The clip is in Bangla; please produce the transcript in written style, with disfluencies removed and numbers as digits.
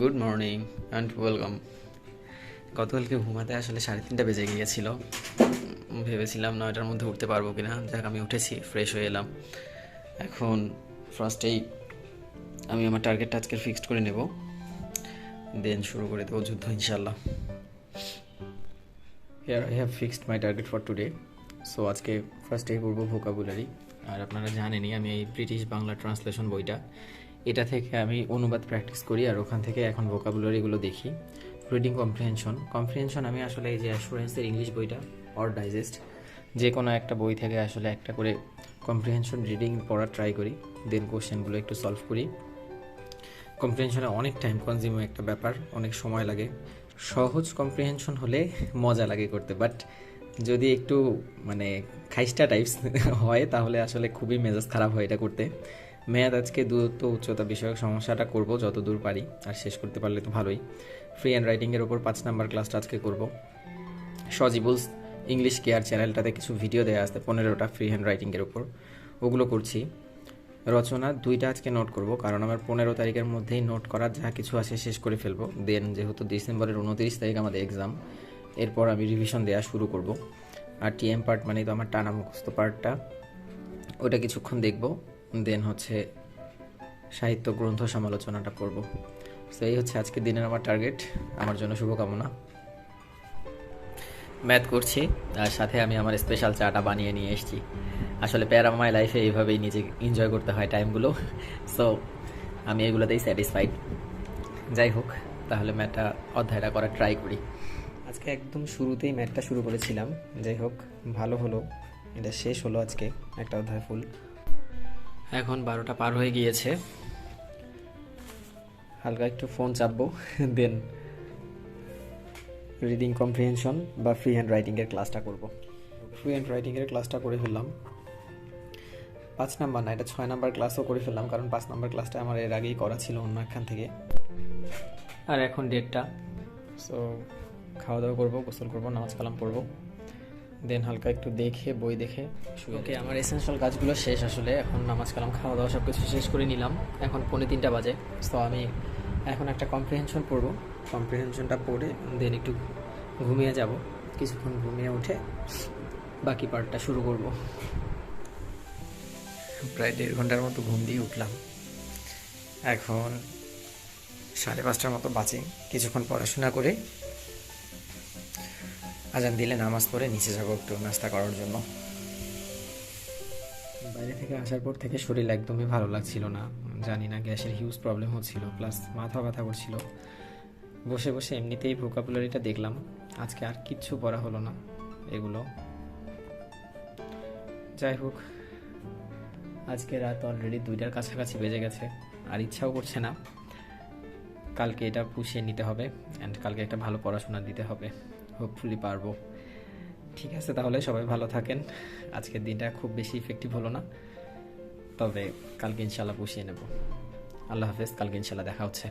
Good morning and welcome. গতকালকে ঘুমাতে আসলে 3:30 বেজে গিয়েছিল। ভেবেছিলাম 9টার মধ্যে উঠতে পারবো কিনা, যাক আমি উঠেছি, ফ্রেশ হয়ে এলাম। এখন ফার্স্টেই আমি আমার টার্গেটটা আজকে ফিক্সড করে নেব, দেন শুরু করে দেবো যুদ্ধ ইনশাল্লাহ। Here I have fixed my target for today. So আজকে ফার্স্টেই পড়বো ভোকাবুলারি। আর আপনারা জানেনই আমি এই ব্রিটিশ বাংলা ট্রান্সলেশন বইটা, এটা থেকে আমি অনুবাদ প্র্যাকটিস করি, আর ওখান থেকে এখন ভোকাবুলারিগুলো দেখি। রিডিং কম্প্রিহেনশন আমি আসলে এই যে অ্যাসুরেন্সের ইংলিশ বইটা অর ডাইজেস্ট, যে কোনো একটা বই থেকে আসলে একটা করে কম্প্রিহেনশন রিডিং পড়ার ট্রাই করি, দেন কোশ্চেনগুলো একটু সলভ করি। কম্প্রিহেনশনে অনেক টাইম কনজিউমিং একটা ব্যাপার, অনেক সময় লাগে। সহজ কম্প্রিহেনশন হলে মজা লাগে করতে, বাট যদি একটু মানে খাইস্টা টাইপস হয় তাহলে আসলে খুবই মেজাজ খারাপ হয় এটা করতে। ম্যাথ আজকে দূরত্ব উচ্চতা বিষয়ক সমস্যাটা করব যত দূর পারি, আর শেষ করতে পারলে তো ভালোই। ফ্রি হ্যান্ড রাইটিংয়ের ওপর 5 নাম্বার ক্লাসটা আজকে করব। সজিবুলস ইংলিশ কেয়ার চ্যানেলটাতে কিছু ভিডিও দেওয়া আছে 15টা ফ্রি হ্যান্ড রাইটিংয়ের ওপর, ওগুলো করছি। রচনা 2টা আজকে নোট করব, কারণ আমার 15 তারিখের মধ্যেই নোট করা যা কিছু আছে শেষ করে ফেলবো। দেন যেহেতু ডিসেম্বরের 29 তারিখ আমাদের এক্সাম, এরপর আমি রিভিশন দেওয়া শুরু করব। আর টিএম পার্ট মানে তো আমার টানা মুখস্থ পার্টটা, ওটা কিছুক্ষণ দেখব। দেন হচ্ছে সাহিত্য গ্রন্থ সমালোচনাটা করব। সো এই হচ্ছে আজকের দিনের আমার টার্গেট। আমার জন্য শুভকামনা। ম্যাথ করছি, আর সাথে আমি আমার স্পেশাল চাটা বানিয়ে নিয়ে এসেছি। আসলে প্যারামাই লাইফে এইভাবেই নিজে এনজয় করতে হয় টাইমগুলো। সো আমি এগুলোতেই স্যাটিসফাইড। যাই হোক, তাহলে ম্যাথটা অধ্যায়টা করার ট্রাই করি। আজকে একদম শুরুতেই ম্যাথটা শুরু করেছিলাম, যাই হোক ভালো হলো, এটা শেষ হলো আজকে একটা অধ্যায় ফুল। এখন 12টা পার হয়ে গিয়েছে, হালকা একটু ফোন চাপবো, দেন রিডিং কম্প্রিহেনশন বা ফ্রি হ্যান্ড রাইটিংয়ের ক্লাসটা করব। ফ্রি হ্যান্ড রাইটিংয়ের ক্লাসটা করে ফেললাম। 5 নাম্বার না, এটা 6 নাম্বার ক্লাসও করে ফেললাম, কারণ 5 নাম্বার ক্লাসটা আমার এর আগেই করা ছিল অন্য একখান থেকে। আর এখন 1:30, সো খাওয়া দাওয়া করবো, গোসল করবো, নামাজ কালাম পড়বো, দেন হালকা একটু দেখে বই দেখে ওকে আমার এসেনশিয়াল কাজগুলো শেষ। আসলে এখন নামাজ কালাম খাওয়া দাওয়া সব কিছু শেষ করে নিলাম। এখন 2:45 বাজে। সো আমি এখন একটা কম্প্রিহেনশন পড়বো, কম্প্রিহেনশনটা পড়ে দেন একটু ঘুমিয়ে যাব। কিছুক্ষণ ঘুমিয়ে উঠে বাকি পার্টটা শুরু করব। প্রায় 1.5 ঘন্টার মতো ঘুম দিয়ে উঠলাম। এখন 5:30টার মতো বাজে। কিছুক্ষণ পড়াশোনা করে আজান দিলে নামাজ পড়ে নিচে যাবো একটু নাস্তা করার জন্য। বাইরে থেকে আসার পর থেকে শরীর একদমই ভালো লাগছিল না, জানি না, গ্যাসের হিউজ প্রবলেম হচ্ছিল, প্লাস মাথা ব্যথা করছিল। বসে বসে এমনিতেই ভোকাবুলারিটা দেখলাম, আজকে আর কিচ্ছু পড়া হলো না এগুলো। যাই হোক, আজকে রাত অলরেডি 2টার কাছাকাছি বেজে গেছে, আর ইচ্ছাও করছে না। কালকে এটা পুষিয়ে নিতে হবে, অ্যান্ড কালকে একটা ভালো পড়াশোনা দিতে হবে, হোপফুলি পারবো। ঠিক আছে, তাহলে সবাই ভালো থাকেন। আজকের দিনটা খুব বেশি ইফেক্টিভ হলো না, তবে কালকে ইনশাল্লাহ পুষিয়ে নেব। আল্লাহ হাফেজ, কালকে ইনশাল্লাহ দেখা হচ্ছে।